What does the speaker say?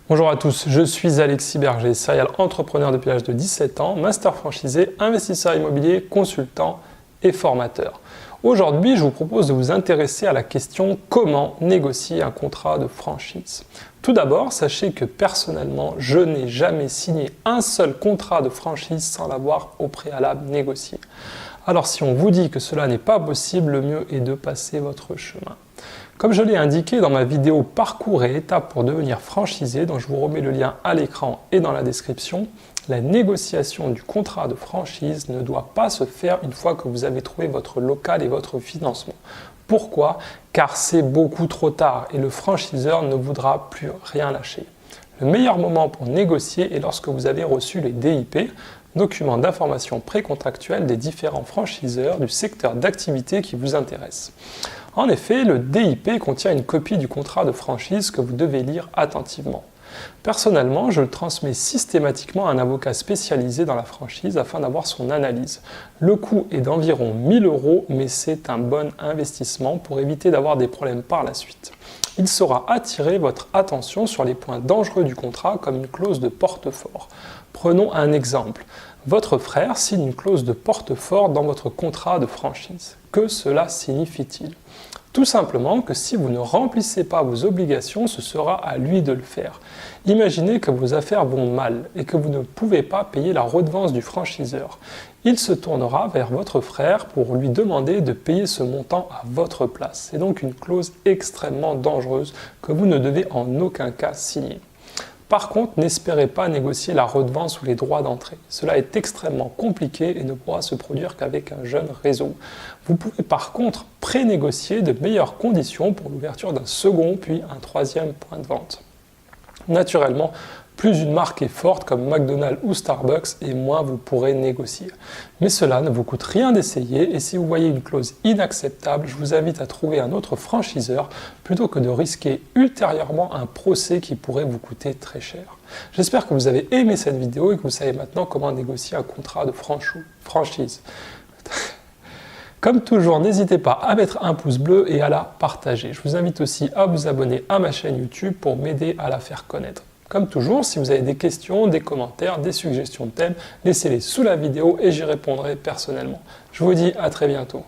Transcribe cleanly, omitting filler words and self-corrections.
Bonjour à tous, je suis Alexis Berger, serial entrepreneur depuis l'âge de 17 ans, master franchisé, investisseur immobilier, consultant et formateur. Aujourd'hui, je vous propose de vous intéresser à la question comment négocier un contrat de franchise. Tout d'abord, sachez que personnellement, je n'ai jamais signé un seul contrat de franchise sans l'avoir au préalable négocié. Alors si on vous dit que cela n'est pas possible, le mieux est de passer votre chemin. Comme je l'ai indiqué dans ma vidéo Parcours et étapes pour devenir franchisé, dont je vous remets le lien à l'écran et dans la description, la négociation du contrat de franchise ne doit pas se faire une fois que vous avez trouvé votre local et votre financement. Pourquoi? Car c'est beaucoup trop tard et le franchiseur ne voudra plus rien lâcher. Le meilleur moment pour négocier est lorsque vous avez reçu les DIP, documents d'information précontractuels des différents franchiseurs du secteur d'activité qui vous intéresse. En effet, le DIP contient une copie du contrat de franchise que vous devez lire attentivement. Personnellement, je le transmets systématiquement à un avocat spécialisé dans la franchise afin d'avoir son analyse. Le coût est d'environ 1 000 €, mais c'est un bon investissement pour éviter d'avoir des problèmes par la suite. Il saura attirer votre attention sur les points dangereux du contrat comme une clause de porte-fort. Prenons un exemple. Votre frère signe une clause de porte-fort dans votre contrat de franchise. Que cela signifie-t-il? Tout simplement que si vous ne remplissez pas vos obligations, ce sera à lui de le faire. Imaginez que vos affaires vont mal et que vous ne pouvez pas payer la redevance du franchiseur. Il se tournera vers votre frère pour lui demander de payer ce montant à votre place. C'est donc une clause extrêmement dangereuse que vous ne devez en aucun cas signer. Par contre, n'espérez pas négocier la redevance ou les droits d'entrée. Cela est extrêmement compliqué et ne pourra se produire qu'avec un jeune réseau. Vous pouvez par contre pré-négocier de meilleures conditions pour l'ouverture d'un second puis un troisième point de vente. Naturellement, plus une marque est forte comme McDonald's ou Starbucks et moins vous pourrez négocier. Mais cela ne vous coûte rien d'essayer et si vous voyez une clause inacceptable, je vous invite à trouver un autre franchiseur plutôt que de risquer ultérieurement un procès qui pourrait vous coûter très cher. J'espère que vous avez aimé cette vidéo et que vous savez maintenant comment négocier un contrat de franchise. Comme toujours, n'hésitez pas à mettre un pouce bleu et à la partager. Je vous invite aussi à vous abonner à ma chaîne YouTube pour m'aider à la faire connaître. Comme toujours, si vous avez des questions, des commentaires, des suggestions de thèmes, laissez-les sous la vidéo et j'y répondrai personnellement. Je vous dis à très bientôt.